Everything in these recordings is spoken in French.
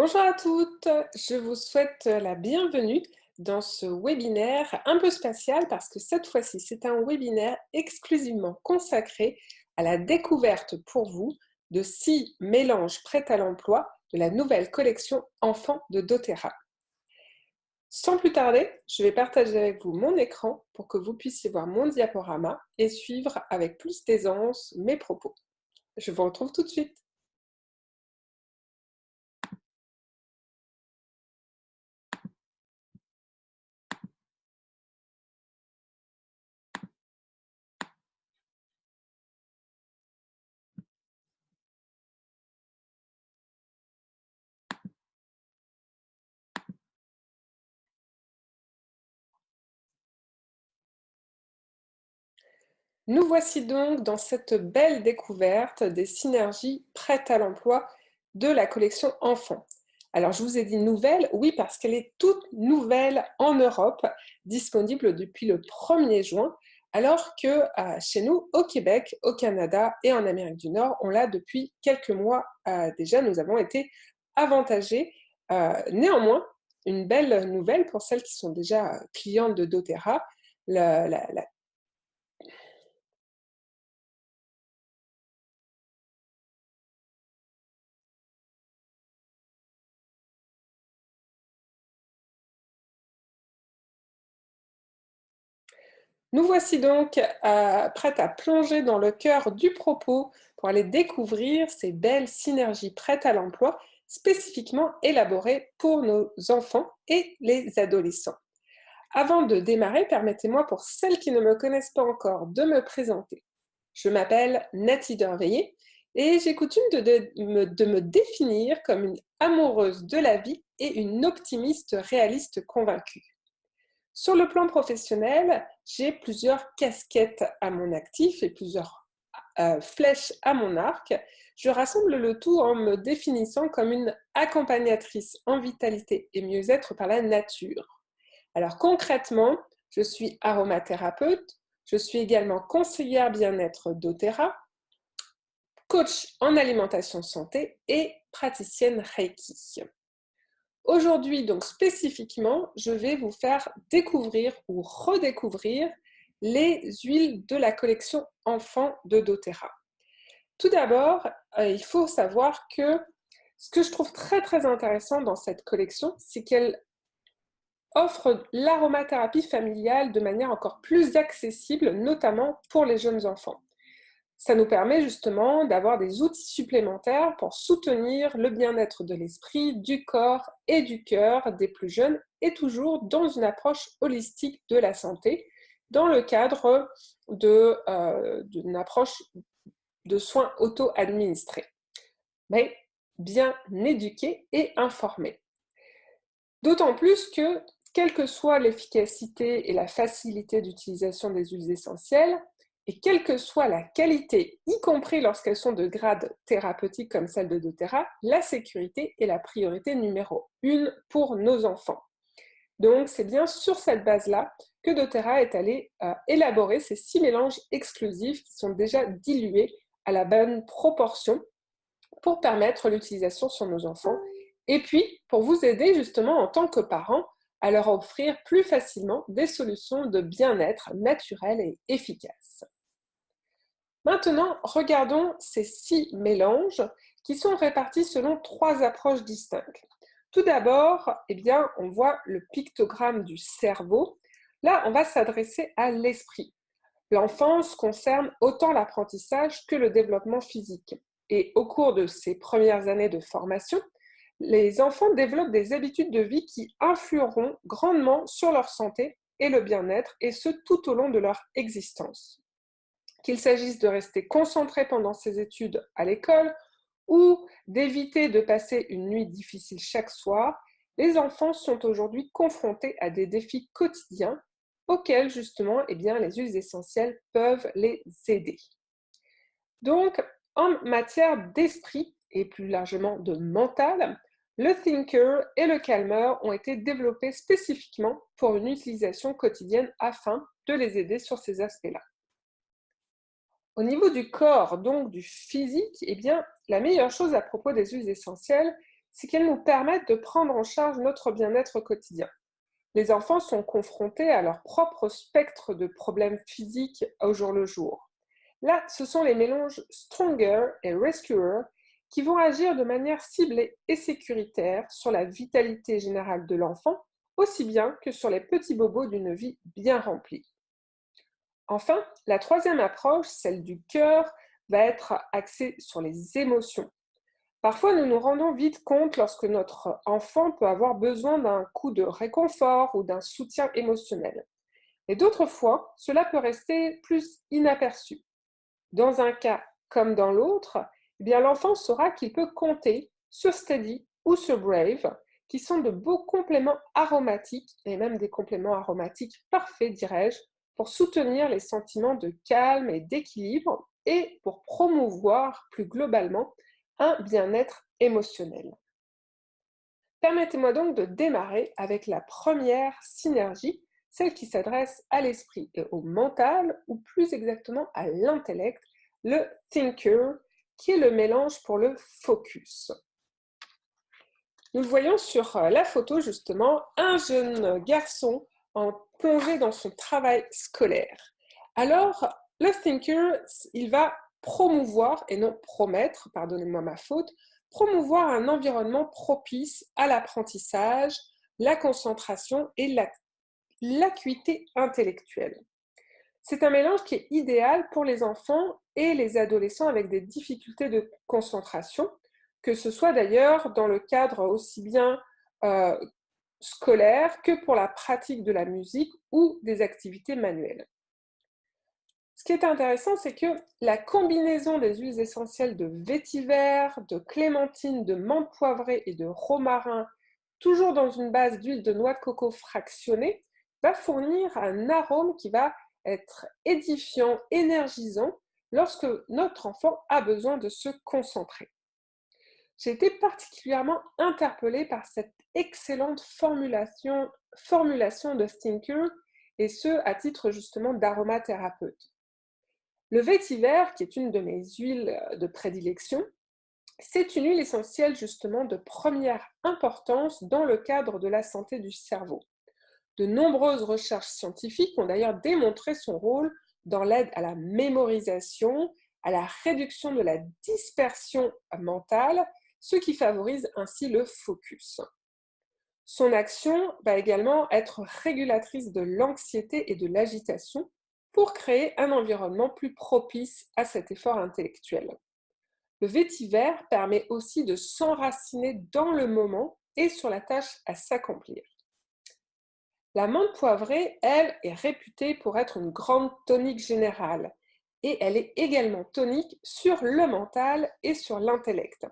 Bonjour à toutes, je vous souhaite la bienvenue dans ce webinaire un peu spécial parce que cette fois-ci, c'est un webinaire exclusivement consacré à la découverte pour vous de 6 mélanges prêts à l'emploi de la nouvelle collection Enfants de doTERRA. Sans plus tarder, je vais partager avec vous mon écran pour que vous puissiez voir mon diaporama et suivre avec plus d'aisance mes propos. Je vous retrouve tout de suite. Nous voici donc dans cette belle découverte des synergies prêtes à l'emploi de la collection Enfants. Alors je vous ai dit nouvelle, oui parce qu'elle est toute nouvelle en Europe, disponible depuis le 1er juin, alors que chez nous, au Québec, au Canada et en Amérique du Nord, on l'a depuis quelques mois déjà, nous avons été avantagés. Néanmoins, une belle nouvelle pour celles qui sont déjà clientes de doTERRA, la Nous voici donc prêtes à plonger dans le cœur du propos pour aller découvrir ces belles synergies prêtes à l'emploi spécifiquement élaborées pour nos enfants et les adolescents. Avant de démarrer, permettez-moi pour celles qui ne me connaissent pas encore de me présenter. Je m'appelle Nathalie Derveillé et j'ai coutume de me définir comme une amoureuse de la vie et une optimiste réaliste convaincue. Sur le plan professionnel, j'ai plusieurs casquettes à mon actif et plusieurs flèches à mon arc. Je rassemble le tout en me définissant comme une accompagnatrice en vitalité et mieux-être par la nature. Alors concrètement, je suis aromathérapeute, je suis également conseillère bien-être doTERRA, coach en alimentation santé et praticienne Reiki. Aujourd'hui, donc spécifiquement, je vais vous faire découvrir ou redécouvrir les huiles de la collection Enfants de doTERRA. Tout d'abord, il faut savoir que ce que je trouve très intéressant dans cette collection, c'est qu'elle offre l'aromathérapie familiale de manière encore plus accessible, notamment pour les jeunes enfants. Ça nous permet justement d'avoir des outils supplémentaires pour soutenir le bien-être de l'esprit, du corps et du cœur des plus jeunes et toujours dans une approche holistique de la santé, dans le cadre d'une approche de soins auto-administrés, mais bien éduqués et informés. D'autant plus que, quelle que soit l'efficacité et la facilité d'utilisation des huiles essentielles, et quelle que soit la qualité, y compris lorsqu'elles sont de grade thérapeutique comme celle de doTERRA, la sécurité est la priorité numéro 1 pour nos enfants. Donc c'est bien sur cette base-là que doTERRA est allé élaborer ces 6 mélanges exclusifs qui sont déjà dilués à la bonne proportion pour permettre l'utilisation sur nos enfants et puis pour vous aider justement en tant que parents à leur offrir plus facilement des solutions de bien-être naturelles et efficaces. Maintenant, regardons ces 6 mélanges qui sont répartis selon 3 approches distinctes. Tout d'abord, on voit le pictogramme du cerveau. Là, on va s'adresser à l'esprit. L'enfance concerne autant l'apprentissage que le développement physique. Et au cours de ces premières années de formation, les enfants développent des habitudes de vie qui influeront grandement sur leur santé et le bien-être, et ce tout au long de leur existence. Qu'il s'agisse de rester concentré pendant ses études à l'école ou d'éviter de passer une nuit difficile chaque soir, les enfants sont aujourd'hui confrontés à des défis quotidiens auxquels justement les huiles essentielles peuvent les aider. Donc, en matière d'esprit et plus largement de mental, le Thinker et le Calmer ont été développés spécifiquement pour une utilisation quotidienne afin de les aider sur ces aspects-là. Au niveau du corps, donc du physique, la meilleure chose à propos des huiles essentielles, c'est qu'elles nous permettent de prendre en charge notre bien-être quotidien. Les enfants sont confrontés à leur propre spectre de problèmes physiques au jour le jour. Là, ce sont les mélanges Stronger et Rescuer qui vont agir de manière ciblée et sécuritaire sur la vitalité générale de l'enfant, aussi bien que sur les petits bobos d'une vie bien remplie. Enfin, la troisième approche, celle du cœur, va être axée sur les émotions. Parfois, nous nous rendons vite compte lorsque notre enfant peut avoir besoin d'un coup de réconfort ou d'un soutien émotionnel. Et d'autres fois, cela peut rester plus inaperçu. Dans un cas comme dans l'autre, eh bien, l'enfant saura qu'il peut compter sur Steady ou sur Brave, qui sont de beaux compléments aromatiques, et même des compléments aromatiques parfaits, dirais-je, pour soutenir les sentiments de calme et d'équilibre et pour promouvoir plus globalement un bien-être émotionnel. Permettez-moi donc de démarrer avec la première synergie, celle qui s'adresse à l'esprit et au mental, ou plus exactement à l'intellect, le thinker, qui est le mélange pour le focus. Nous le voyons sur la photo justement, un jeune garçon en plongé dans son travail scolaire. Alors, le thinker, il va promouvoir, et non promettre, pardonnez-moi ma faute, promouvoir un environnement propice à l'apprentissage, la concentration et l'acuité intellectuelle. C'est un mélange qui est idéal pour les enfants et les adolescents avec des difficultés de concentration, que ce soit d'ailleurs dans le cadre aussi bien euh, scolaire que pour la pratique de la musique ou des activités manuelles. Ce qui est intéressant, c'est que la combinaison des huiles essentielles de vétiver, de clémentine, de menthe poivrée et de romarin, toujours dans une base d'huile de noix de coco fractionnée, va fournir un arôme qui va être édifiant, énergisant, lorsque notre enfant a besoin de se concentrer. J'ai été particulièrement interpellée par cette excellente formulation de Stinker, et ce, à titre justement d'aromathérapeute. Le vétiver, qui est une de mes huiles de prédilection, c'est une huile essentielle justement de première importance dans le cadre de la santé du cerveau. De nombreuses recherches scientifiques ont d'ailleurs démontré son rôle dans l'aide à la mémorisation, à la réduction de la dispersion mentale, ce qui favorise ainsi le focus. Son action va également être régulatrice de l'anxiété et de l'agitation pour créer un environnement plus propice à cet effort intellectuel. Le vétiver permet aussi de s'enraciner dans le moment et sur la tâche à s'accomplir. La menthe poivrée, elle, est réputée pour être une grande tonique générale et elle est également tonique sur le mental et sur l'intellect.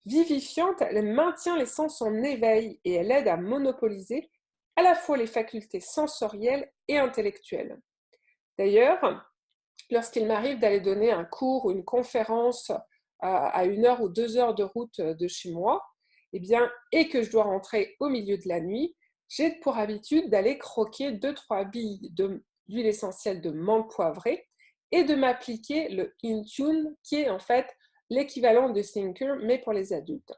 Vivifiante, elle maintient les sens en éveil et elle aide à monopoliser à la fois les facultés sensorielles et intellectuelles. D'ailleurs, lorsqu'il m'arrive d'aller donner un cours ou une conférence à 1 heure ou 2 heures de route de chez moi, et que je dois rentrer au milieu de la nuit, j'ai pour habitude d'aller croquer 2-3 billes d'huile essentielle de menthe poivrée et de m'appliquer le Intune, qui est en fait l'équivalent de Thinker, mais pour les adultes.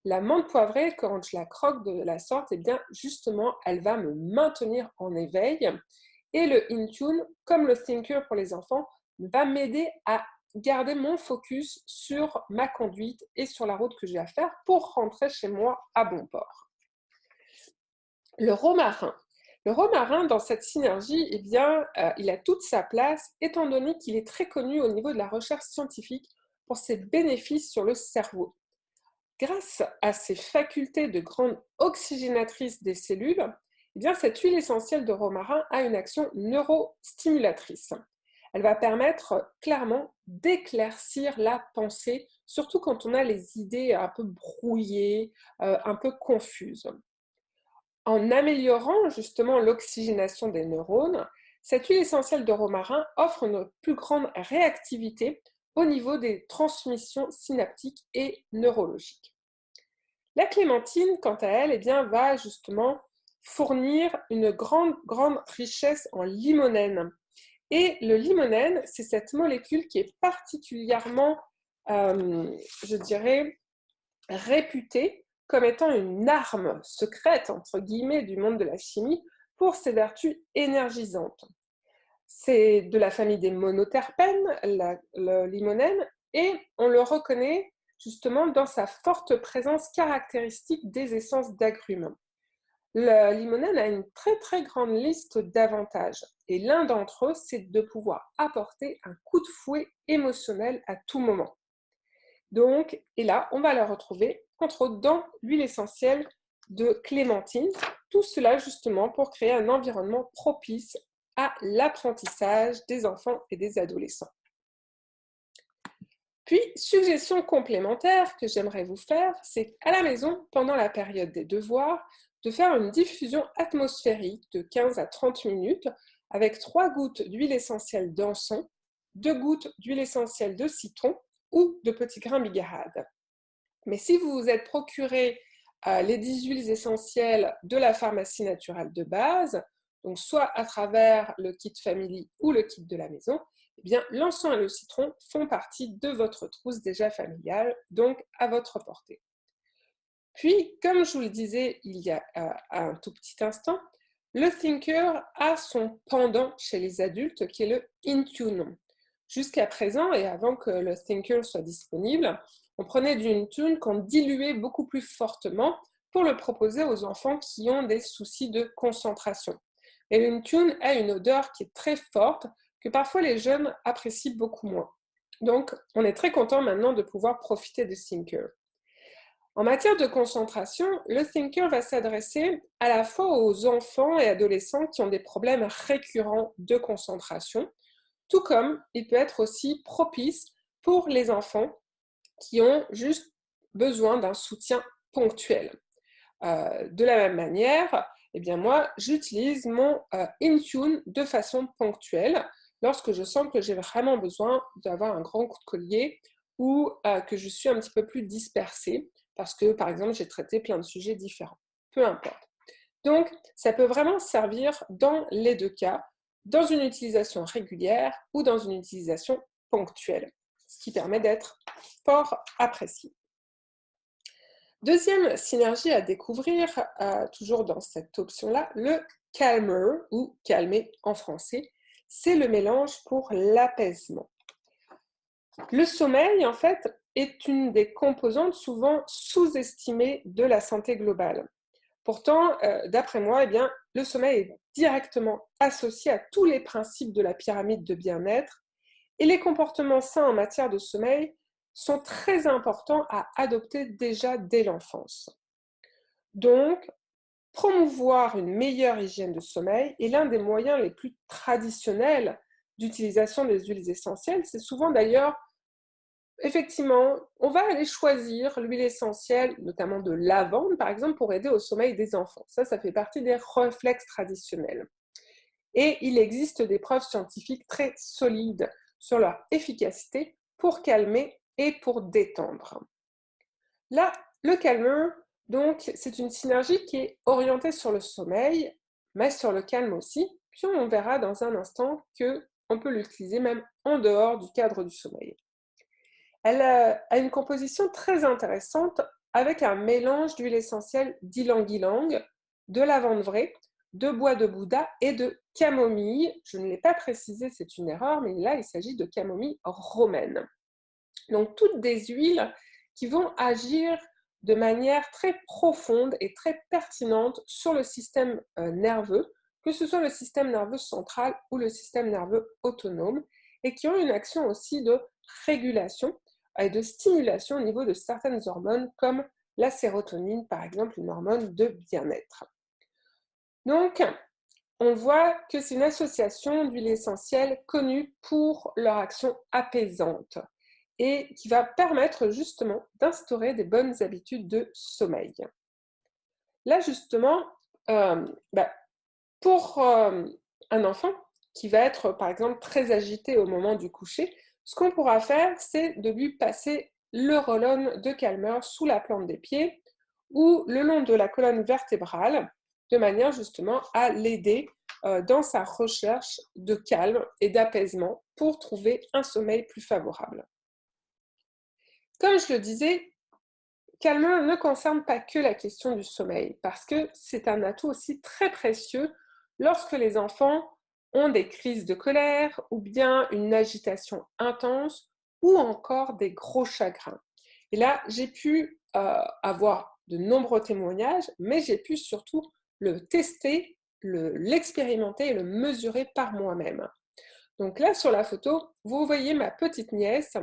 La menthe poivrée, quand je la croque de la sorte, justement, elle va me maintenir en éveil. Et le Intune, comme le Thinker pour les enfants, va m'aider à garder mon focus sur ma conduite et sur la route que j'ai à faire pour rentrer chez moi à bon port. Le romarin. Le romarin, dans cette synergie, il a toute sa place, étant donné qu'il est très connu au niveau de la recherche scientifique pour ses bénéfices sur le cerveau. Grâce à ses facultés de grande oxygénatrice des cellules, cette huile essentielle de romarin a une action neurostimulatrice. Elle va permettre clairement d'éclaircir la pensée, surtout quand on a les idées un peu brouillées, un peu confuses. En améliorant justement l'oxygénation des neurones, cette huile essentielle de romarin offre une plus grande réactivité au niveau des transmissions synaptiques et neurologiques. La clémentine, quant à elle, va justement fournir une grande richesse en limonène. Et le limonène, c'est cette molécule qui est particulièrement, réputée comme étant une arme secrète, entre guillemets, du monde de la chimie pour ses vertus énergisantes. C'est de la famille des monoterpènes, le limonène, et on le reconnaît justement dans sa forte présence caractéristique des essences d'agrumes. Le limonène a une très très grande liste d'avantages, et l'un d'entre eux, c'est de pouvoir apporter un coup de fouet émotionnel à tout moment. Donc, et là, on va le retrouver entre autres dans l'huile essentielle de clémentine, tout cela justement pour créer un environnement propice à l'apprentissage des enfants et des adolescents. Puis, suggestion complémentaire que j'aimerais vous faire, c'est à la maison, pendant la période des devoirs, de faire une diffusion atmosphérique de 15 à 30 minutes avec 3 gouttes d'huile essentielle d'encens, 2 gouttes d'huile essentielle de citron ou de petits grains bigarade. Mais si vous vous êtes procuré les 10 huiles essentielles de la pharmacie naturelle de base, donc soit à travers le kit Family ou le kit de la maison, eh bien l'encens et le citron font partie de votre trousse déjà familiale, donc à votre portée. Puis, comme je vous le disais il y a un tout petit instant, le Thinker a son pendant chez les adultes qui est le Intune. Jusqu'à présent, et avant que le Thinker soit disponible, on prenait du Intune qu'on diluait beaucoup plus fortement pour le proposer aux enfants qui ont des soucis de concentration. Et le Intune a une odeur qui est très forte, que parfois les jeunes apprécient beaucoup moins. Donc, on est très content maintenant de pouvoir profiter de Thinker. En matière de concentration, le Thinker va s'adresser à la fois aux enfants et adolescents qui ont des problèmes récurrents de concentration, tout comme il peut être aussi propice pour les enfants qui ont juste besoin d'un soutien ponctuel. De la même manière, eh bien moi, j'utilise mon Intune de façon ponctuelle lorsque je sens que j'ai vraiment besoin d'avoir un grand coup de collier ou que je suis un petit peu plus dispersée parce que, par exemple, j'ai traité plein de sujets différents. Peu importe. Donc, ça peut vraiment servir dans les deux cas, dans une utilisation régulière ou dans une utilisation ponctuelle, ce qui permet d'être fort apprécié. Deuxième synergie à découvrir, toujours dans cette option-là, le calmer, ou calmer en français, c'est le mélange pour l'apaisement. Le sommeil, en fait, est une des composantes souvent sous-estimées de la santé globale. Pourtant, d'après moi, eh bien, le sommeil est directement associé à tous les principes de la pyramide de bien-être et les comportements sains en matière de sommeil sont très importants à adopter déjà dès l'enfance. Donc, promouvoir une meilleure hygiène de sommeil est l'un des moyens les plus traditionnels d'utilisation des huiles essentielles. C'est souvent d'ailleurs, effectivement, on va aller choisir l'huile essentielle, notamment de lavande par exemple, pour aider au sommeil des enfants. Ça fait partie des réflexes traditionnels. Et il existe des preuves scientifiques très solides sur leur efficacité pour calmer et pour détendre. Là, le calmeur, donc, c'est une synergie qui est orientée sur le sommeil, mais sur le calme aussi. Puis on verra dans un instant qu'on peut l'utiliser même en dehors du cadre du sommeil. Elle a une composition très intéressante avec un mélange d'huile essentielle d'ylang-ylang, de lavande vraie, de bois de Bouddha et de camomille. Je ne l'ai pas précisé, c'est une erreur, mais là, il s'agit de camomille romaine. Donc, toutes des huiles qui vont agir de manière très profonde et très pertinente sur le système nerveux, que ce soit le système nerveux central ou le système nerveux autonome, et qui ont une action aussi de régulation et de stimulation au niveau de certaines hormones, comme la sérotonine, par exemple, une hormone de bien-être. Donc, on voit que c'est une association d'huiles essentielles connues pour leur action apaisante et qui va permettre justement d'instaurer des bonnes habitudes de sommeil. Là, justement, pour un enfant qui va être, par exemple, très agité au moment du coucher, ce qu'on pourra faire, c'est de lui passer le roll-on de calmeur sous la plante des pieds ou le long de la colonne vertébrale, de manière justement à l'aider dans sa recherche de calme et d'apaisement pour trouver un sommeil plus favorable. Comme je le disais, calmeur ne concerne pas que la question du sommeil, parce que c'est un atout aussi très précieux lorsque les enfants ont des crises de colère ou bien une agitation intense ou encore des gros chagrins. Et là, j'ai pu avoir de nombreux témoignages, mais j'ai pu surtout le tester, l'expérimenter et le mesurer par moi-même. Donc là, sur la photo, vous voyez ma petite nièce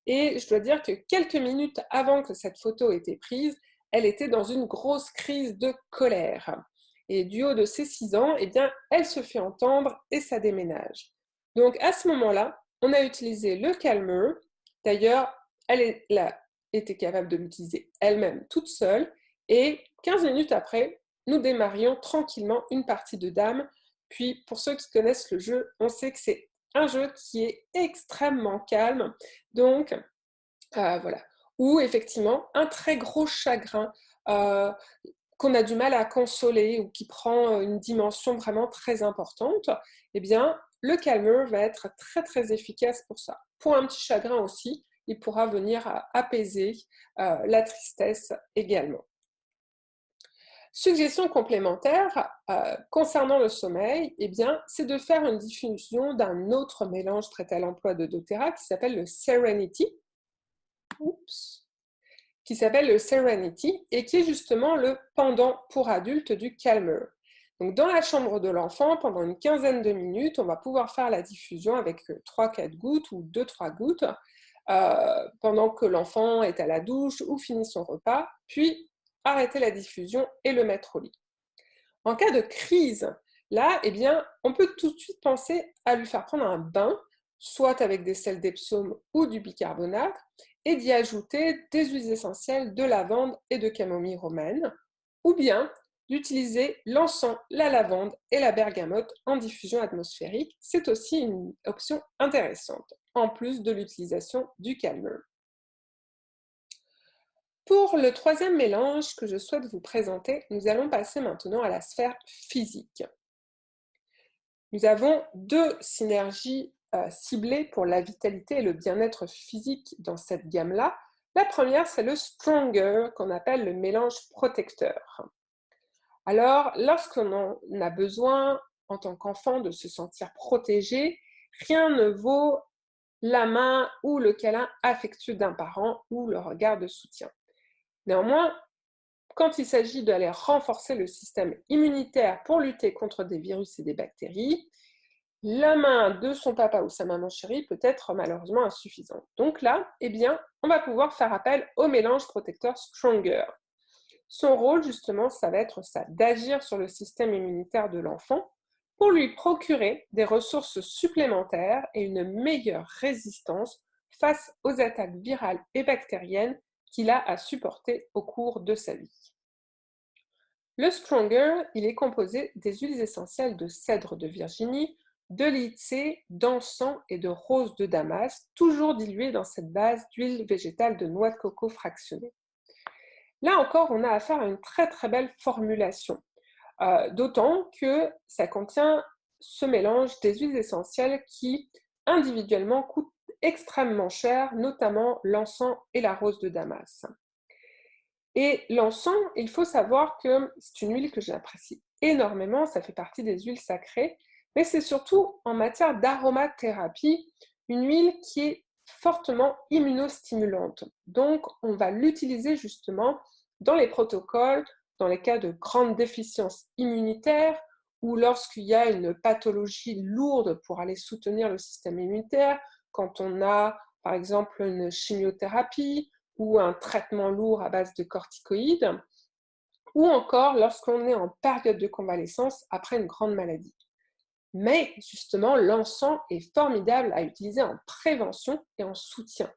et je dois dire que quelques minutes avant que cette photo ait été prise, elle était dans une grosse crise de colère. Et du haut de ses 6 ans, eh bien, elle se fait entendre et ça déménage. Donc à ce moment-là, on a utilisé le calmeur. D'ailleurs, elle a été capable de l'utiliser elle-même toute seule. Et 15 minutes après, nous démarrions tranquillement une partie de dames. Puis, pour ceux qui connaissent le jeu, on sait que c'est un jeu qui est extrêmement calme, donc voilà. Ou effectivement, un très gros chagrin euh, qu'on a du mal à consoler ou qui prend une dimension vraiment très importante, eh bien, le calmeur va être très très efficace pour ça. Pour un petit chagrin aussi, il pourra venir apaiser la tristesse également. Suggestion complémentaire concernant le sommeil, eh bien, c'est de faire une diffusion d'un autre mélange prêt à l'emploi de doTERRA qui s'appelle le Serenity, et qui est justement le pendant pour adultes du calmeur. Donc, dans la chambre de l'enfant, pendant une quinzaine de minutes, on va pouvoir faire la diffusion avec 3-4 gouttes ou 2-3 gouttes pendant que l'enfant est à la douche ou finit son repas, puis arrêter la diffusion et le mettre au lit. En cas de crise, là, eh bien, on peut tout de suite penser à lui faire prendre un bain, soit avec des sels d'Epsom ou du bicarbonate, et d'y ajouter des huiles essentielles de lavande et de camomille romaine, ou bien d'utiliser l'encens, la lavande et la bergamote en diffusion atmosphérique. C'est aussi une option intéressante, en plus de l'utilisation du calmeur. Pour le troisième mélange que je souhaite vous présenter, nous allons passer maintenant à la sphère physique. Nous avons deux synergies ciblées pour la vitalité et le bien-être physique dans cette gamme-là. La première, c'est le Stronger, qu'on appelle le mélange protecteur. Alors, lorsqu'on a besoin, en tant qu'enfant, de se sentir protégé, rien ne vaut la main ou le câlin affectueux d'un parent ou le regard de soutien. Néanmoins, quand il s'agit d'aller renforcer le système immunitaire pour lutter contre des virus et des bactéries, la main de son papa ou sa maman chérie peut être malheureusement insuffisante. Donc là, eh bien, on va pouvoir faire appel au mélange protecteur Stronger. Son rôle, justement, ça va être ça, d'agir sur le système immunitaire de l'enfant pour lui procurer des ressources supplémentaires et une meilleure résistance face aux attaques virales et bactériennes qu'il a à supporter au cours de sa vie. Le Stronger, il est composé des huiles essentielles de cèdre de Virginie, de lycée, d'encens et de rose de Damas, toujours diluées dans cette base d'huile végétale de noix de coco fractionnée. Là encore, on a affaire à une très très belle formulation, d'autant que ça contient ce mélange des huiles essentielles qui individuellement coûtent extrêmement cher, notamment l'encens et la rose de Damas. Et l'encens, il faut savoir que c'est une huile que j'apprécie énormément, ça fait partie des huiles sacrées, mais c'est surtout en matière d'aromathérapie, une huile qui est fortement immunostimulante. Donc, on va l'utiliser justement dans les protocoles, dans les cas de grande déficience immunitaire ou lorsqu'il y a une pathologie lourde pour aller soutenir le système immunitaire, quand on a par exemple une chimiothérapie ou un traitement lourd à base de corticoïdes, ou encore lorsqu'on est en période de convalescence après une grande maladie. Mais justement, l'encens est formidable à utiliser en prévention et en soutien.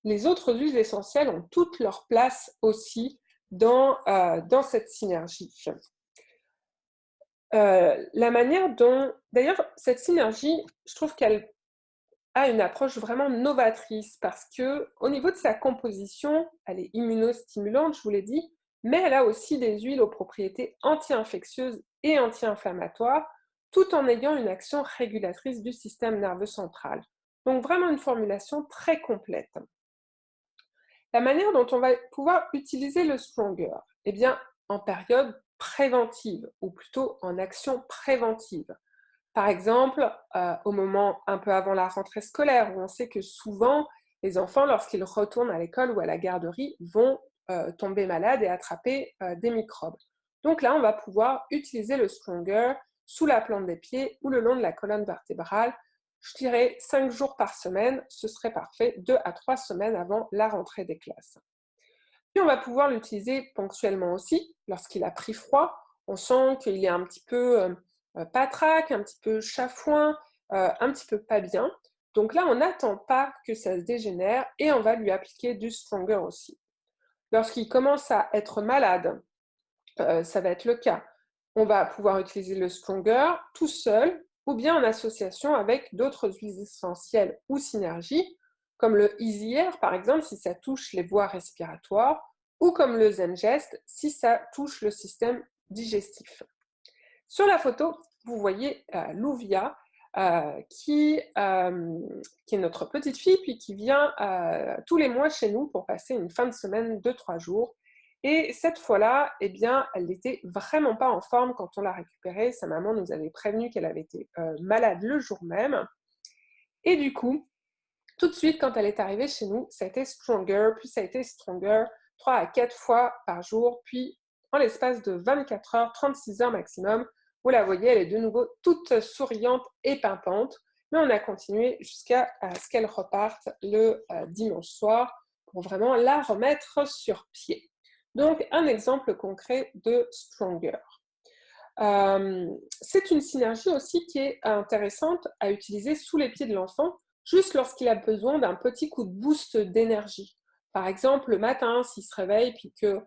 Les autres huiles essentielles ont toute leur place aussi dans cette synergie. La manière dont, d'ailleurs, cette synergie, je trouve qu'elle a une approche vraiment novatrice parce que au niveau de sa composition, elle est immunostimulante, je vous l'ai dit, mais elle a aussi des huiles aux propriétés anti-infectieuses et anti-inflammatoires, tout en ayant une action régulatrice du système nerveux central. Donc vraiment une formulation très complète. La manière dont on va pouvoir utiliser le Stronger, eh bien, en période préventive, ou plutôt en action préventive. Par exemple, au moment un peu avant la rentrée scolaire, où on sait que souvent, les enfants, lorsqu'ils retournent à l'école ou à la garderie, vont tomber malades et attraper des microbes. Donc là, on va pouvoir utiliser le Stronger sous la plante des pieds ou le long de la colonne vertébrale. Je dirais 5 jours par semaine, ce serait parfait, 2 à 3 semaines avant la rentrée des classes. Puis on va pouvoir l'utiliser ponctuellement aussi, lorsqu'il a pris froid. On sent qu'il est un petit peu patraque, un petit peu chafouin, un petit peu pas bien. Donc là, on n'attend pas que ça se dégénère et on va lui appliquer du Stronger aussi. Lorsqu'il commence à être malade, ça va être le cas. On va pouvoir utiliser le Stronger tout seul ou bien en association avec d'autres huiles essentielles ou synergies, comme le Easy Air par exemple si ça touche les voies respiratoires, ou comme le Zengest si ça touche le système digestif. Sur la photo, vous voyez Louvia, qui est notre petite fille, puis qui vient tous les mois chez nous pour passer une fin de semaine de 3 jours. Et cette fois-là, eh bien, elle n'était vraiment pas en forme quand on l'a récupérée. Sa maman nous avait prévenu qu'elle avait été malade le jour même. Et du coup, tout de suite, quand elle est arrivée chez nous, ça a été Stronger, puis ça a été Stronger 3 à 4 fois par jour, puis en l'espace de 24 heures, 36 heures maximum, vous la voyez, elle est de nouveau toute souriante et pimpante, mais on a continué jusqu'à ce qu'elle reparte le dimanche soir pour vraiment la remettre sur pied. Donc, un exemple concret de Stronger. C'est une synergie aussi qui est intéressante à utiliser sous les pieds de l'enfant, juste lorsqu'il a besoin d'un petit coup de boost d'énergie. Par exemple, le matin, s'il se réveille, puis que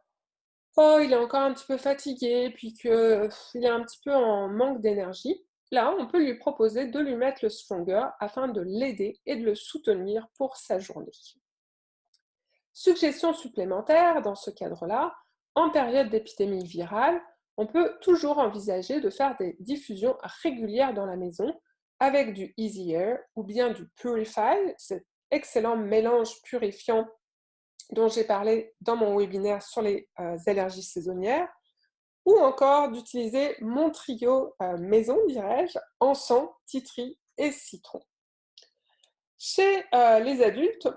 il est encore un petit peu fatigué, puis qu'il est un petit peu en manque d'énergie, là, on peut lui proposer de lui mettre le Stronger afin de l'aider et de le soutenir pour sa journée. Suggestion supplémentaire dans ce cadre-là, en période d'épidémie virale, on peut toujours envisager de faire des diffusions régulières dans la maison avec du Easy Air ou bien du Purify, cet excellent mélange purifiant dont j'ai parlé dans mon webinaire sur les allergies saisonnières, ou encore d'utiliser mon trio maison, dirais-je, encens, titri et citron. Chez les adultes,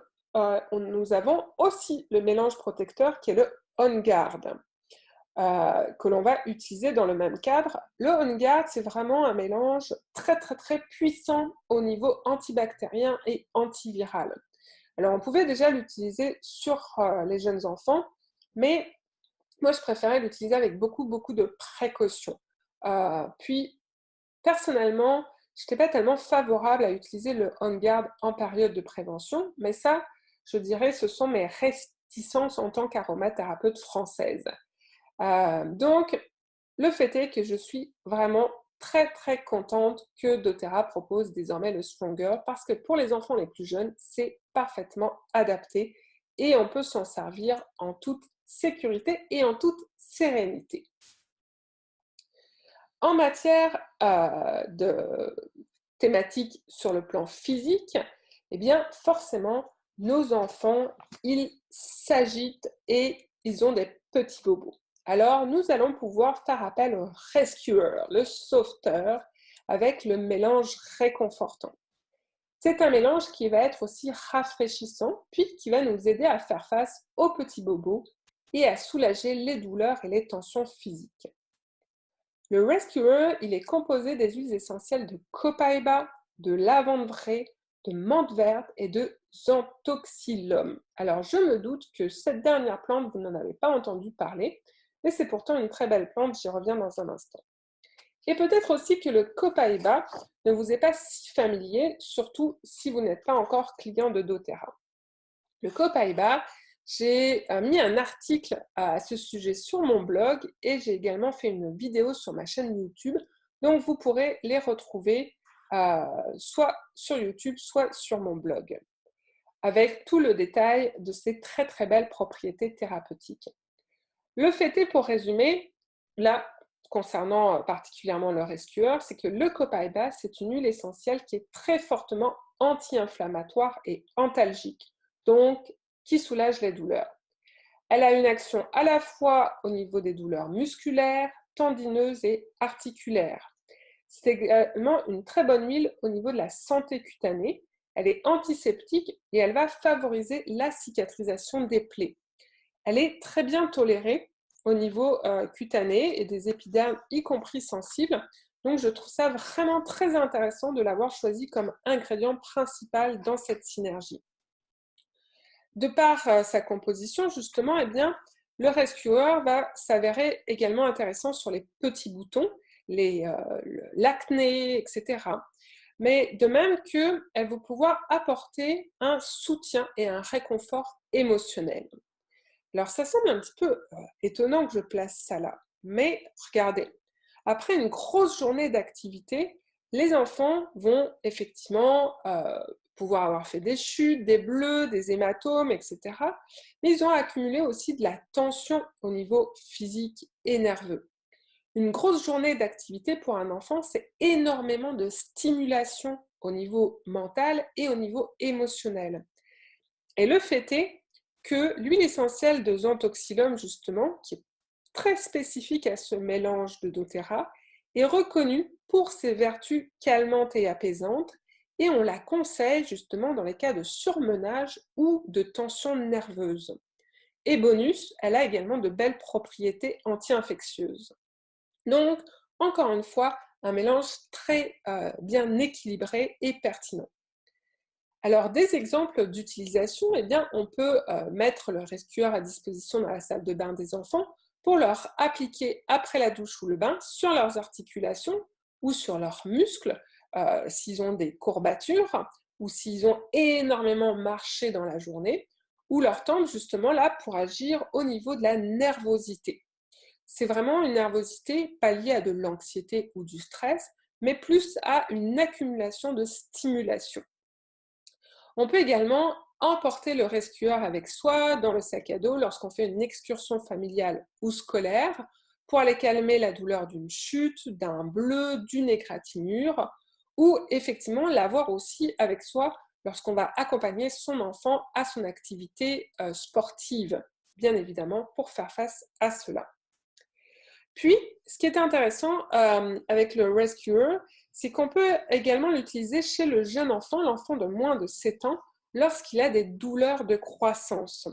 nous avons aussi le mélange protecteur qui est le On Guard, que l'on va utiliser dans le même cadre. Le On Guard, c'est vraiment un mélange très très très puissant au niveau antibactérien et antiviral. Alors on pouvait déjà l'utiliser sur les jeunes enfants, mais moi je préférais l'utiliser avec beaucoup beaucoup de précautions. Puis personnellement, je n'étais pas tellement favorable à utiliser le On Guard en période de prévention, mais ça, je dirais, ce sont mes réticences en tant qu'aromathérapeute française. Donc, le fait est que je suis vraiment très très contente que doTERRA propose désormais le Stronger parce que pour les enfants les plus jeunes, c'est parfaitement adapté et on peut s'en servir en toute sécurité et en toute sérénité. En matière de thématique sur le plan physique, eh bien forcément, nos enfants, ils s'agitent et ils ont des petits bobos. Alors, nous allons pouvoir faire appel au rescuer, le sauveteur, avec le mélange réconfortant. C'est un mélange qui va être aussi rafraîchissant, puis qui va nous aider à faire face aux petits bobos et à soulager les douleurs et les tensions physiques. Le Rescuer, il est composé des huiles essentielles de copaiba, de lavande vraie, de menthe verte et de xanthoxylum. Alors, je me doute que cette dernière plante, vous n'en avez pas entendu parler, mais c'est pourtant une très belle plante, j'y reviens dans un instant. Et peut-être aussi que le copaiba ne vous est pas si familier, surtout si vous n'êtes pas encore client de doTERRA. Le copaiba, j'ai mis un article à ce sujet sur mon blog et j'ai également fait une vidéo sur ma chaîne YouTube. Donc, vous pourrez les retrouver soit sur YouTube, soit sur mon blog, avec tout le détail de ces très très belles propriétés thérapeutiques. Le fait est, pour résumer, là, concernant particulièrement le rescuer, c'est que le copaiba, c'est une huile essentielle qui est très fortement anti-inflammatoire et antalgique, donc qui soulage les douleurs. Elle a une action à la fois au niveau des douleurs musculaires, tendineuses et articulaires. C'est également une très bonne huile au niveau de la santé cutanée. Elle est antiseptique et elle va favoriser la cicatrisation des plaies. Elle est très bien tolérée au niveau cutané et des épidermes, y compris sensibles. Donc, je trouve ça vraiment très intéressant de l'avoir choisi comme ingrédient principal dans cette synergie. De par sa composition, justement, eh bien, le Rescuer va s'avérer également intéressant sur les petits boutons, l'acné, etc. Mais de même qu'elle va pouvoir apporter un soutien et un réconfort émotionnel. Alors, ça semble un petit peu étonnant que je place ça là, mais regardez, après une grosse journée d'activité, les enfants vont effectivement pouvoir avoir fait des chutes, des bleus, des hématomes, etc. Mais ils ont accumulé aussi de la tension au niveau physique et nerveux. Une grosse journée d'activité pour un enfant, c'est énormément de stimulation au niveau mental et au niveau émotionnel. Et le fait est que l'huile essentielle de Xanthoxylum, justement, qui est très spécifique à ce mélange de doTERRA, est reconnue pour ses vertus calmantes et apaisantes, et on la conseille justement dans les cas de surmenage ou de tension nerveuse. Et bonus, elle a également de belles propriétés anti-infectieuses. Donc, encore une fois, un mélange très bien équilibré et pertinent. Alors, des exemples d'utilisation, eh bien, on peut mettre le Rescuer à disposition dans la salle de bain des enfants pour leur appliquer après la douche ou le bain sur leurs articulations ou sur leurs muscles, s'ils ont des courbatures ou s'ils ont énormément marché dans la journée, ou leur tendre justement là pour agir au niveau de la nervosité. C'est vraiment une nervosité pas liée à de l'anxiété ou du stress, mais plus à une accumulation de stimulation. On peut également emporter le Rescuer avec soi dans le sac à dos lorsqu'on fait une excursion familiale ou scolaire pour aller calmer la douleur d'une chute, d'un bleu, d'une égratignure, ou effectivement l'avoir aussi avec soi lorsqu'on va accompagner son enfant à son activité sportive, bien évidemment, pour faire face à cela. Puis, ce qui est intéressant avec le Rescuer, c'est qu'on peut également l'utiliser chez le jeune enfant, l'enfant de moins de 7 ans, lorsqu'il a des douleurs de croissance.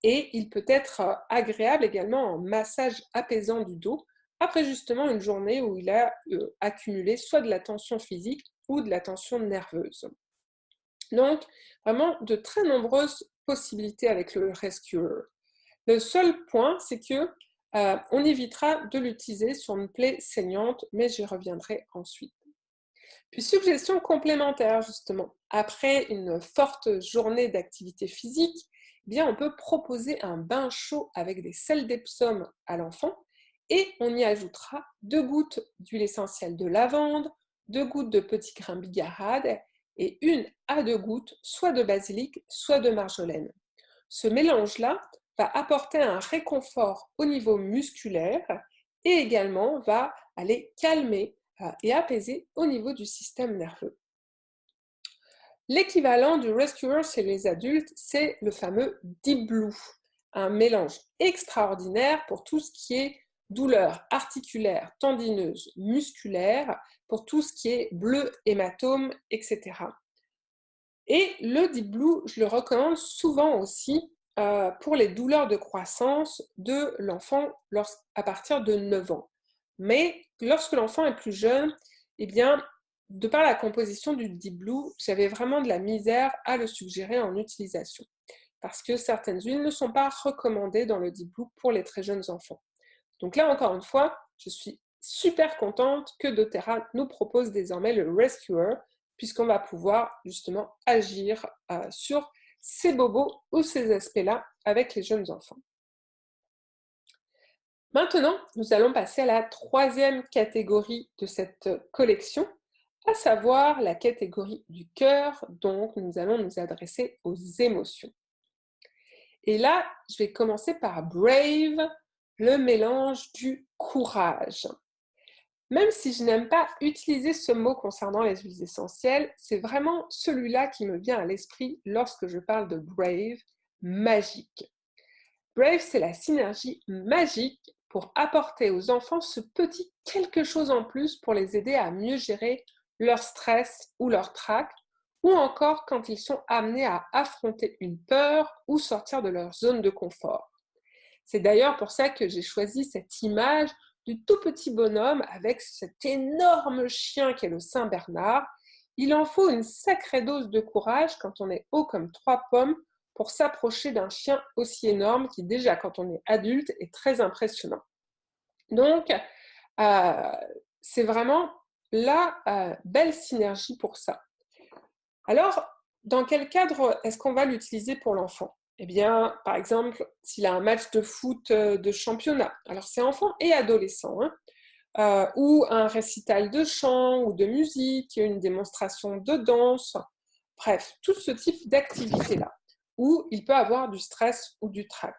Et il peut être agréable également en massage apaisant du dos, après justement une journée où il a accumulé soit de la tension physique ou de la tension nerveuse. Donc, vraiment de très nombreuses possibilités avec le Rescuer. Le seul point, c'est que on évitera de l'utiliser sur une plaie saignante, mais j'y reviendrai ensuite. Puis suggestion complémentaire justement, après une forte journée d'activité physique, eh bien on peut proposer un bain chaud avec des sels d'Epsom à l'enfant et on y ajoutera 2 gouttes d'huile essentielle de lavande, 2 gouttes de petits grains bigarade et 1 à 2 gouttes soit de basilic, soit de marjolaine. Ce mélange-là va apporter un réconfort au niveau musculaire et également va aller calmer et apaiser au niveau du système nerveux. L'équivalent du Rescuer chez les adultes, c'est le fameux Deep Blue, un mélange extraordinaire pour tout ce qui est douleur articulaire, tendineuse, musculaire, pour tout ce qui est bleu, hématome, etc. Et le Deep Blue, je le recommande souvent aussi pour les douleurs de croissance de l'enfant à partir de 9 ans. Mais lorsque l'enfant est plus jeune, eh bien, de par la composition du Deep Blue, j'avais vraiment de la misère à le suggérer en utilisation. Parce que certaines huiles ne sont pas recommandées dans le Deep Blue pour les très jeunes enfants. Donc là, encore une fois, je suis super contente que doTERRA nous propose désormais le Rescuer, puisqu'on va pouvoir justement agir sur ces bobos ou ces aspects-là avec les jeunes enfants. Maintenant, nous allons passer à la troisième catégorie de cette collection, à savoir la catégorie du cœur. Donc, nous allons nous adresser aux émotions. Et là, je vais commencer par Brave, le mélange du courage. Même si je n'aime pas utiliser ce mot concernant les huiles essentielles, c'est vraiment celui-là qui me vient à l'esprit lorsque je parle de Brave, magique. Brave, c'est la synergie magique pour apporter aux enfants ce petit quelque chose en plus pour les aider à mieux gérer leur stress ou leur trac, ou encore quand ils sont amenés à affronter une peur ou sortir de leur zone de confort. C'est d'ailleurs pour ça que j'ai choisi cette image du tout petit bonhomme avec cet énorme chien qu'est le Saint-Bernard. Il en faut une sacrée dose de courage quand on est haut comme 3 pommes pour s'approcher d'un chien aussi énorme qui déjà quand on est adulte est très impressionnant. Donc, c'est vraiment la belle synergie pour ça. Alors, dans quel cadre est-ce qu'on va l'utiliser pour l'enfant? Eh bien, par exemple, s'il a un match de foot de championnat, alors c'est enfant et adolescent, hein, ou un récital de chant ou de musique, une démonstration de danse, bref, tout ce type d'activité-là, où il peut avoir du stress ou du trac.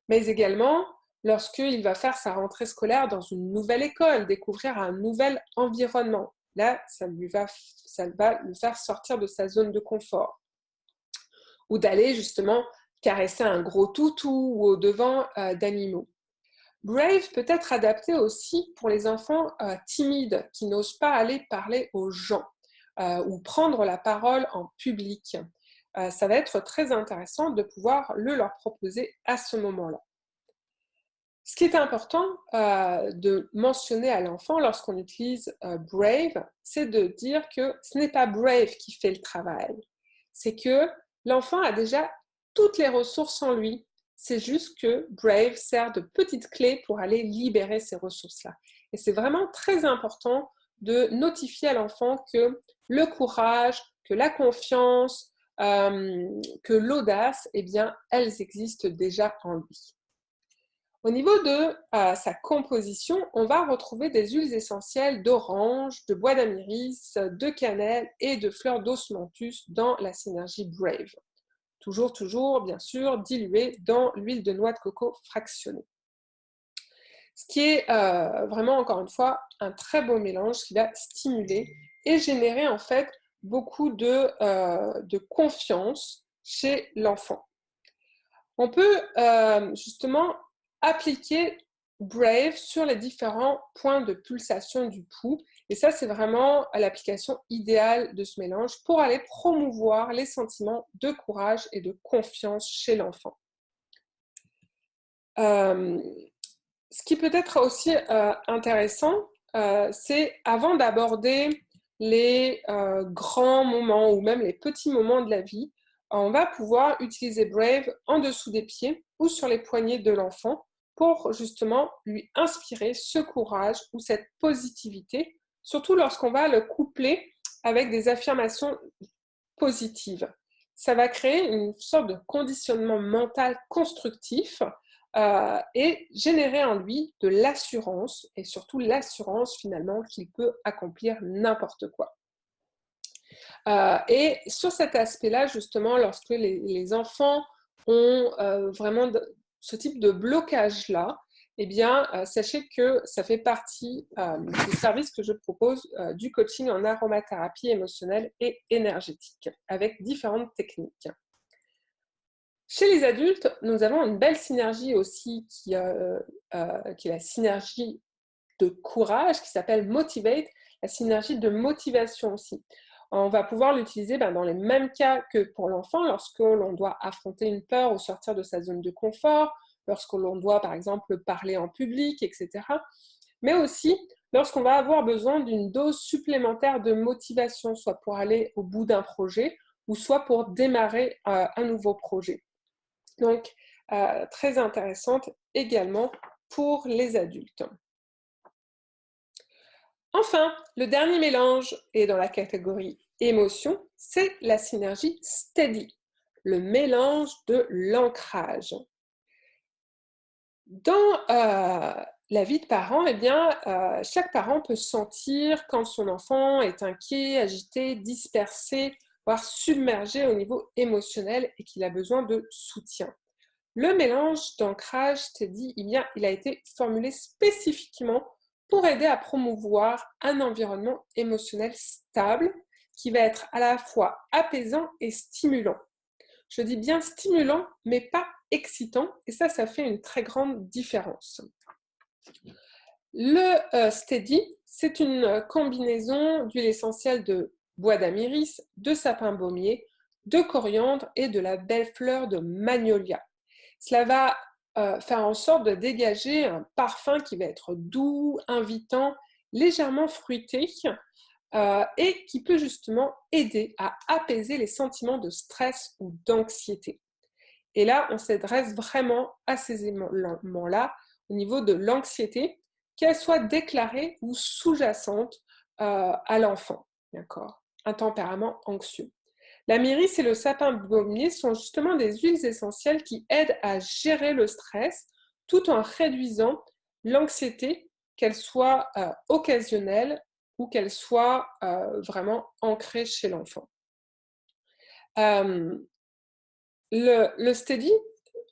Mais également, lorsqu'il va faire sa rentrée scolaire dans une nouvelle école, découvrir un nouvel environnement. Là, ça va le faire sortir de sa zone de confort. Ou d'aller justement caresser un gros toutou ou au-devant d'animaux. Brave peut être adapté aussi pour les enfants timides qui n'osent pas aller parler aux gens ou prendre la parole en public. Ça va être très intéressant de pouvoir le leur proposer à ce moment-là. Ce qui est important de mentionner à l'enfant lorsqu'on utilise Brave, c'est de dire que ce n'est pas Brave qui fait le travail. C'est que l'enfant a déjà toutes les ressources en lui. C'est juste que Brave sert de petite clé pour aller libérer ces ressources-là. Et c'est vraiment très important de notifier à l'enfant que le courage, que la confiance, que l'audace, eh bien, elles existent déjà en lui. Au niveau de sa composition, on va retrouver des huiles essentielles d'orange, de bois d'amiris, de cannelle et de fleurs d'osmanthus dans la synergie Brave. Toujours, bien sûr, diluée dans l'huile de noix de coco fractionnée. Ce qui est vraiment, encore une fois, un très beau mélange qui va stimuler et générer en fait beaucoup de confiance chez l'enfant. On peut justement appliquer Brave sur les différents points de pulsation du pouls. Et ça, c'est vraiment l'application idéale de ce mélange pour aller promouvoir les sentiments de courage et de confiance chez l'enfant. Ce qui peut être aussi intéressant, c'est avant d'aborder les grands moments ou même les petits moments de la vie, on va pouvoir utiliser Brave en dessous des pieds ou sur les poignets de l'enfant pour justement lui inspirer ce courage ou cette positivité, surtout lorsqu'on va le coupler avec des affirmations positives. Ça va créer une sorte de conditionnement mental constructif et générer en lui de l'assurance et surtout l'assurance finalement qu'il peut accomplir n'importe quoi. Et sur cet aspect-là, justement, lorsque les enfants ont vraiment ce type de blocage-là, eh bien, sachez que ça fait partie du service que je propose du coaching en aromathérapie émotionnelle et énergétique, avec différentes techniques. Chez les adultes, nous avons une belle synergie aussi qui est la synergie de courage, qui s'appelle Motivate, la synergie de motivation aussi. On va pouvoir l'utiliser dans les mêmes cas que pour l'enfant, lorsque l'on doit affronter une peur ou sortir de sa zone de confort, lorsque l'on doit par exemple parler en public, etc. Mais aussi lorsqu'on va avoir besoin d'une dose supplémentaire de motivation, soit pour aller au bout d'un projet, ou soit pour démarrer un nouveau projet. Donc, très intéressante également pour les adultes. Enfin, le dernier mélange est dans la catégorie émotion, c'est la synergie steady, le mélange de l'ancrage. Dans la vie de parent, eh bien, chaque parent peut sentir quand son enfant est inquiet, agité, dispersé, voire submergé au niveau émotionnel et qu'il a besoin de soutien. Le mélange d'ancrage steady, eh bien, il a été formulé spécifiquement pour aider à promouvoir un environnement émotionnel stable qui va être à la fois apaisant et stimulant. Je dis bien stimulant, mais pas excitant. Et ça fait une très grande différence. Le Steady, c'est une combinaison d'huile essentielle de bois d'amiris, de sapin baumier, de coriandre et de la belle fleur de magnolia. Cela va faire en sorte de dégager un parfum qui va être doux, invitant, légèrement fruité et qui peut justement aider à apaiser les sentiments de stress ou d'anxiété. Et là, on s'adresse vraiment à ces éléments-là au niveau de l'anxiété, qu'elle soit déclarée ou sous-jacente à l'enfant, d'accord? Un tempérament anxieux. La myrrhe et le sapin baumier sont justement des huiles essentielles qui aident à gérer le stress tout en réduisant l'anxiété, qu'elle soit occasionnelle ou qu'elle soit vraiment ancrée chez l'enfant. Le Steady,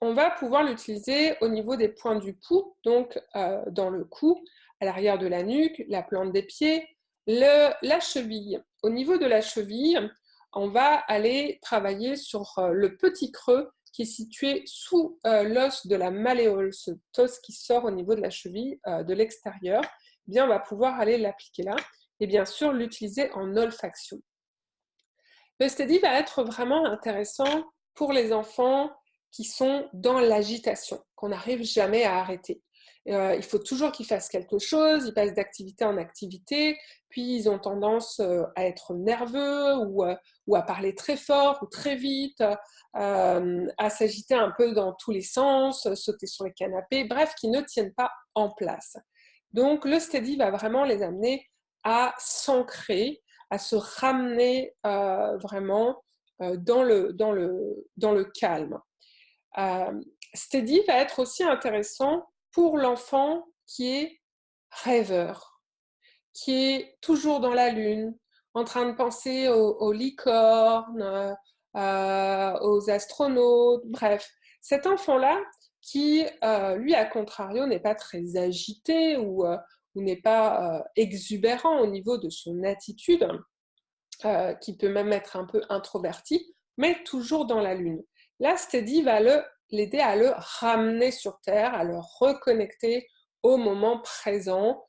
on va pouvoir l'utiliser au niveau des points du pouls, donc dans le cou, à l'arrière de la nuque, la plante des pieds, la cheville. Au niveau de la cheville, on va aller travailler sur le petit creux qui est situé sous l'os de la malléole, ce os qui sort au niveau de la cheville de l'extérieur. Eh bien, on va pouvoir aller l'appliquer là et bien sûr l'utiliser en olfaction. Le Steady va être vraiment intéressant pour les enfants qui sont dans l'agitation, qu'on n'arrive jamais à arrêter. Il faut toujours qu'ils fassent quelque chose, ils passent d'activité en activité, puis ils ont tendance à être nerveux ou à parler très fort ou très vite, à s'agiter un peu dans tous les sens, sauter sur les canapés, bref, qui ne tiennent pas en place. Donc le Steady va vraiment les amener à s'ancrer, à se ramener vraiment dans le calme. Steady va être aussi intéressant pour l'enfant qui est rêveur, qui est toujours dans la lune, en train de penser aux licornes, aux astronautes, bref. Cet enfant-là qui, lui, à contrario, n'est pas très agité ou n'est pas exubérant au niveau de son attitude, qui peut même être un peu introverti, mais toujours dans la lune. Là, Steady va l'aider à le ramener sur Terre, à le reconnecter au moment présent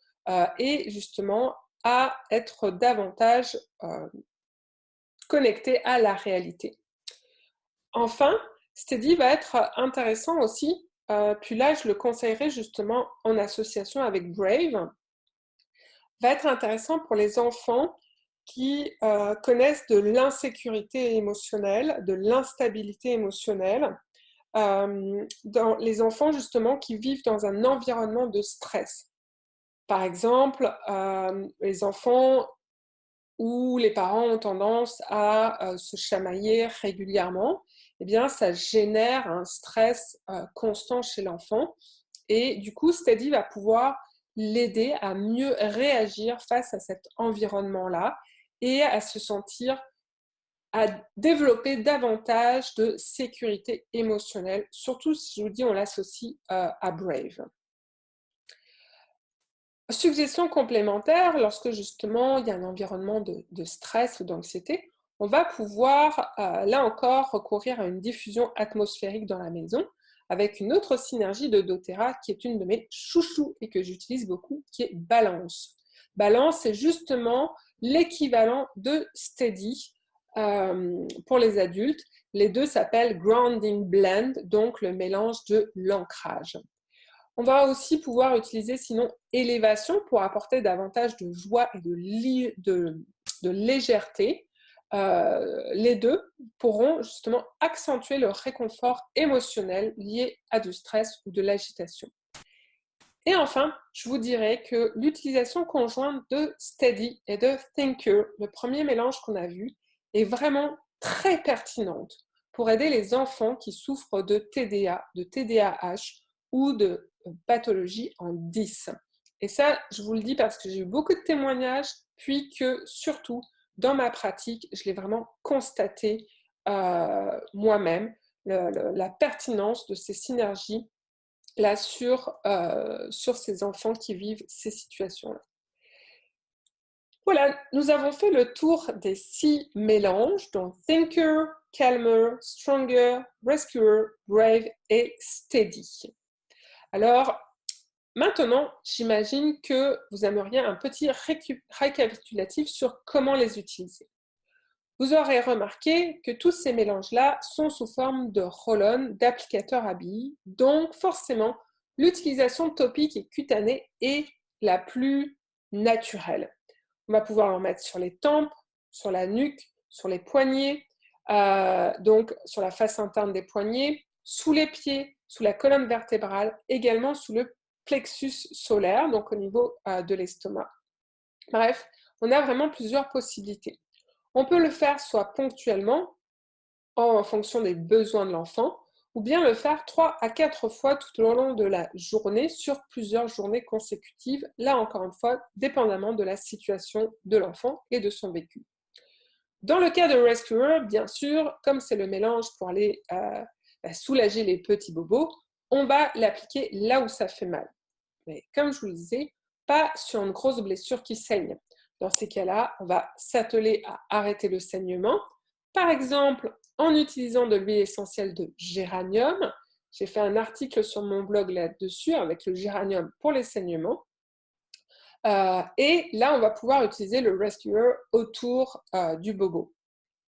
et justement à être davantage connecté à la réalité. Enfin, Steady va être intéressant aussi, puis là je le conseillerais justement en association avec Brave, va être intéressant pour les enfants qui connaissent de l'insécurité émotionnelle, de l'instabilité émotionnelle, dans les enfants justement qui vivent dans un environnement de stress. Par exemple, les enfants où les parents ont tendance à se chamailler régulièrement, eh bien, ça génère un stress constant chez l'enfant. Et du coup, Steady va pouvoir l'aider à mieux réagir face à cet environnement-là et à se sentir, à développer davantage de sécurité émotionnelle, surtout si je vous dis on l'associe à Brave. Suggestion complémentaire, lorsque justement il y a un environnement de stress ou d'anxiété, on va pouvoir, là encore, recourir à une diffusion atmosphérique dans la maison avec une autre synergie de doTERRA qui est une de mes chouchous et que j'utilise beaucoup, qui est Balance. Balance, c'est justement l'équivalent de Steady pour les adultes. Les deux s'appellent Grounding Blend, donc le mélange de l'ancrage. On va aussi pouvoir utiliser sinon élévation pour apporter davantage de joie et de légèreté. Les deux pourront justement accentuer le réconfort émotionnel lié à du stress ou de l'agitation. Et enfin, je vous dirais que l'utilisation conjointe de Steady et de Thinker, le premier mélange qu'on a vu, est vraiment très pertinente pour aider les enfants qui souffrent de TDA, de TDAH ou de pathologie en 10. Et ça, je vous le dis parce que j'ai eu beaucoup de témoignages, puis que surtout, dans ma pratique, je l'ai vraiment constaté moi-même, la pertinence de ces synergies là sur ces enfants qui vivent ces situations-là. Voilà, nous avons fait le tour des 6 mélanges, donc Thinker, Calmer, Stronger, Rescuer, Brave et Steady. Alors, maintenant, j'imagine que vous aimeriez un petit récapitulatif sur comment les utiliser. Vous aurez remarqué que tous ces mélanges-là sont sous forme de roll-on, d'applicateurs à billes, donc forcément, l'utilisation topique et cutanée est la plus naturelle. On va pouvoir en mettre sur les tempes, sur la nuque, sur les poignets, donc sur la face interne des poignets, sous les pieds, sous la colonne vertébrale, également sous le plexus solaire, donc au niveau de l'estomac. Bref, on a vraiment plusieurs possibilités. On peut le faire soit ponctuellement, en fonction des besoins de l'enfant, ou bien le faire 3 à 4 fois tout au long de la journée, sur plusieurs journées consécutives, là encore une fois, dépendamment de la situation de l'enfant et de son vécu. Dans le cas de Rescuer, bien sûr, comme c'est le mélange pour aller soulager les petits bobos, on va l'appliquer là où ça fait mal. Mais comme je vous le disais, pas sur une grosse blessure qui saigne. Dans ces cas-là, on va s'atteler à arrêter le saignement. Par exemple, en utilisant de l'huile essentielle de géranium. J'ai fait un article sur mon blog là-dessus avec le géranium pour les saignements. Et là, on va pouvoir utiliser le Rescuer autour du bobo.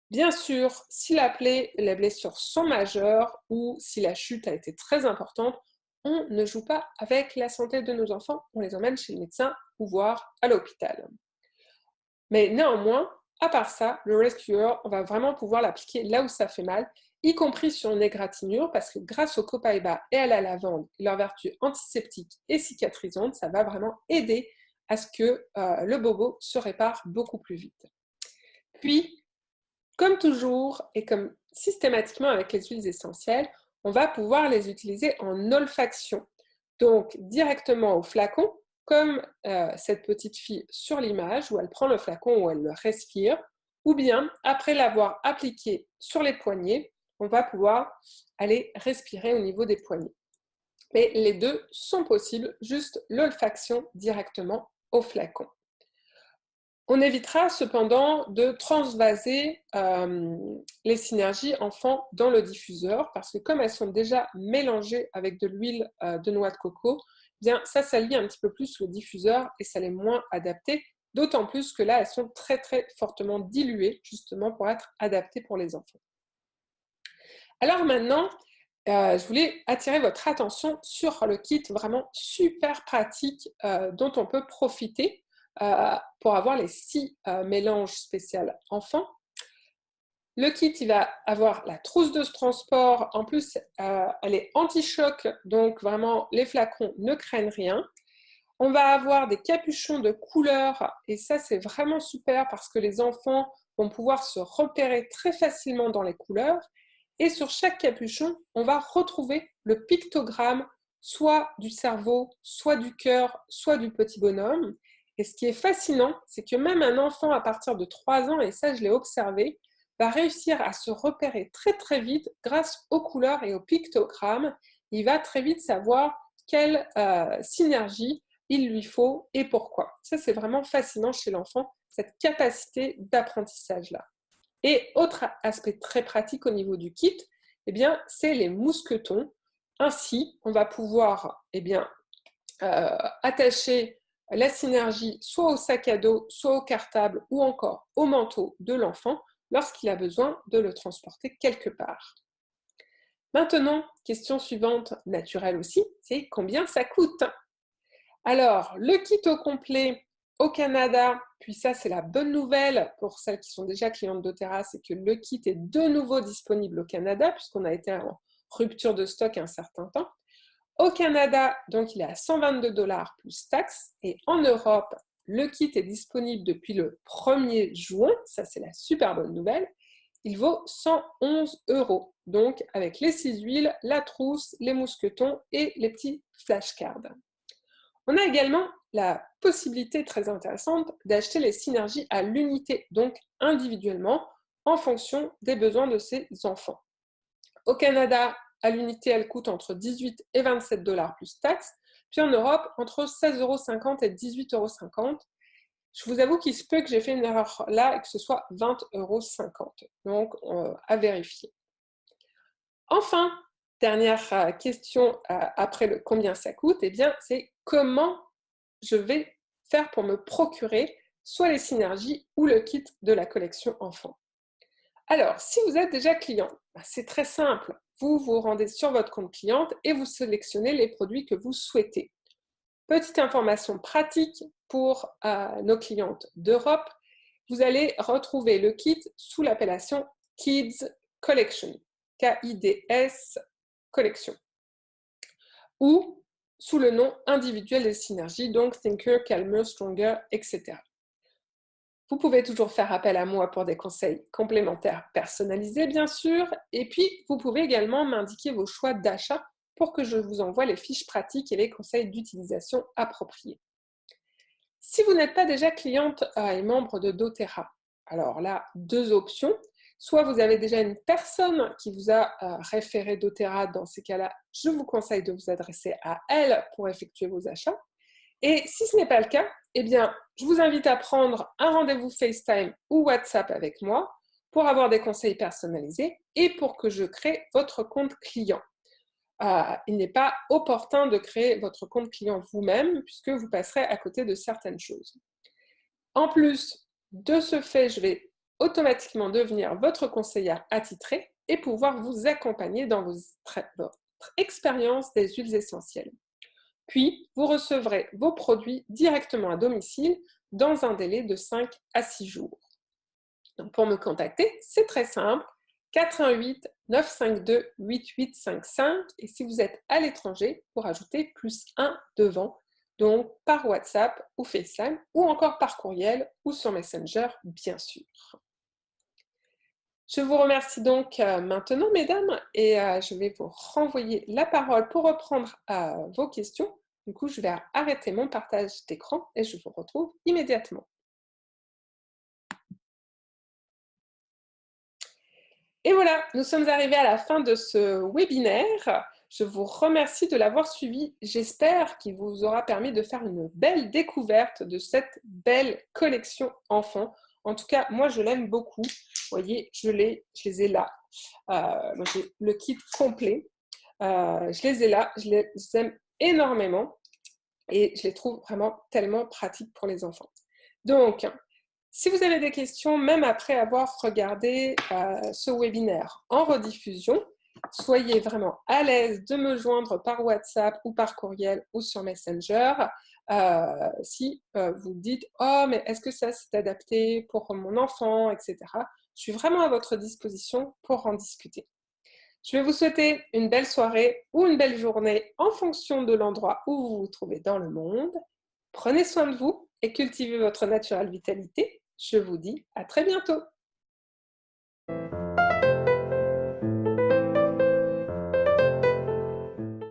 Bien sûr, si la blessure sont majeures ou si la chute a été très importante, on ne joue pas avec la santé de nos enfants, on les emmène chez le médecin ou voir à l'hôpital. Mais néanmoins, à part ça, le Rescuer, on va vraiment pouvoir l'appliquer là où ça fait mal, y compris sur une égratignure, parce que grâce au copaïba et à la lavande, leur vertu antiseptique et cicatrisante, ça va vraiment aider à ce que le bobo se répare beaucoup plus vite. Puis, comme toujours et comme systématiquement avec les huiles essentielles, on va pouvoir les utiliser en olfaction. Donc directement au flacon, comme cette petite fille sur l'image où elle prend le flacon, où elle le respire, ou bien après l'avoir appliqué sur les poignets, on va pouvoir aller respirer au niveau des poignets. Mais les deux sont possibles, juste l'olfaction directement au flacon. On évitera cependant de transvaser les synergies enfants dans le diffuseur parce que comme elles sont déjà mélangées avec de l'huile de noix de coco, bien ça salit un petit peu plus le diffuseur et ça l'est moins adapté, d'autant plus que là elles sont très très fortement diluées justement pour être adaptées pour les enfants. Alors maintenant, je voulais attirer votre attention sur le kit vraiment super pratique dont on peut profiter pour avoir les 6 mélanges spéciaux enfants. Le kit, il va avoir la trousse de transport. En plus, elle est anti-choc, donc vraiment, les flacons ne craignent rien. On va avoir des capuchons de couleur, et ça, c'est vraiment super parce que les enfants vont pouvoir se repérer très facilement dans les couleurs. Et sur chaque capuchon, on va retrouver le pictogramme, soit du cerveau, soit du cœur, soit du petit bonhomme. Et ce qui est fascinant, c'est que même un enfant à partir de 3 ans, et ça je l'ai observé, va réussir à se repérer très très vite grâce aux couleurs et aux pictogrammes. Il va très vite savoir quelle synergie il lui faut et pourquoi. Ça, c'est vraiment fascinant chez l'enfant, cette capacité d'apprentissage-là. Et autre aspect très pratique au niveau du kit, eh bien, c'est les mousquetons. Ainsi, on va pouvoir attacher la synergie soit au sac à dos, soit au cartable ou encore au manteau de l'enfant lorsqu'il a besoin de le transporter quelque part. Maintenant, question suivante, naturelle aussi, c'est combien ça coûte? Alors, le kit au complet au Canada, puis ça c'est la bonne nouvelle pour celles qui sont déjà clientes d'Otera, c'est que le kit est de nouveau disponible au Canada puisqu'on a été en rupture de stock un certain temps. Au Canada, donc il est à 122 $ plus taxes et en Europe, le kit est disponible depuis le 1er juin, ça c'est la super bonne nouvelle. Il vaut 111 €, donc avec les 6 huiles, la trousse, les mousquetons et les petits flashcards. On a également la possibilité très intéressante d'acheter les synergies à l'unité, donc individuellement, en fonction des besoins de ces enfants. Au Canada, à l'unité, elle coûte entre 18 et 27 $ plus taxes, puis en Europe, entre 16,50 € et 18,50 €. Je vous avoue qu'il se peut que j'ai fait une erreur là et que ce soit 20,50 €. Donc, à vérifier. Enfin, dernière question après le combien ça coûte, eh bien, c'est comment je vais faire pour me procurer soit les synergies ou le kit de la collection enfant. Alors, si vous êtes déjà client, c'est très simple. Vous vous rendez sur votre compte cliente et vous sélectionnez les produits que vous souhaitez. Petite information pratique pour nos clientes d'Europe, vous allez retrouver le kit sous l'appellation Kids Collection, K-I-D-S Collection, ou sous le nom individuel des synergies, donc Thinker, Calmer, Stronger, etc. Vous pouvez toujours faire appel à moi pour des conseils complémentaires personnalisés, bien sûr, et puis vous pouvez également m'indiquer vos choix d'achat pour que je vous envoie les fiches pratiques et les conseils d'utilisation appropriés. Si vous n'êtes pas déjà cliente et membre de doTERRA, alors là, deux options. Soit vous avez déjà une personne qui vous a référé doTERRA, dans ces cas-là, je vous conseille de vous adresser à elle pour effectuer vos achats. Et si ce n'est pas le cas, eh bien, je vous invite à prendre un rendez-vous FaceTime ou WhatsApp avec moi pour avoir des conseils personnalisés et pour que je crée votre compte client. Il n'est pas opportun de créer votre compte client vous-même puisque vous passerez à côté de certaines choses. En plus de ce fait, je vais automatiquement devenir votre conseillère attitrée et pouvoir vous accompagner dans votre expérience des huiles essentielles. Puis, vous recevrez vos produits directement à domicile dans un délai de 5 à 6 jours. Donc, pour me contacter, c'est très simple, 418 952 8855 et si vous êtes à l'étranger, vous rajoutez +1 devant, donc par WhatsApp ou FaceTime ou encore par courriel ou sur Messenger, bien sûr. Je vous remercie donc maintenant, mesdames, et je vais vous renvoyer la parole pour reprendre vos questions. Du coup, je vais arrêter mon partage d'écran et je vous retrouve immédiatement. Et voilà, nous sommes arrivés à la fin de ce webinaire. Je vous remercie de l'avoir suivi. J'espère qu'il vous aura permis de faire une belle découverte de cette belle collection enfant. En tout cas, moi, je l'aime beaucoup. Vous voyez, je les ai là. J'ai le kit complet. Je les ai là. Je les aime énormément et je les trouve vraiment tellement pratiques pour les enfants. Donc, si vous avez des questions, même après avoir regardé ce webinaire en rediffusion, soyez vraiment à l'aise de me joindre par WhatsApp ou par courriel ou sur Messenger. Si vous dites « Oh, mais est-ce que ça c'est adapté pour mon enfant ?» etc. Je suis vraiment à votre disposition pour en discuter. Je vais vous souhaiter une belle soirée ou une belle journée en fonction de l'endroit où vous vous trouvez dans le monde. Prenez soin de vous et cultivez votre naturelle vitalité. Je vous dis à très bientôt.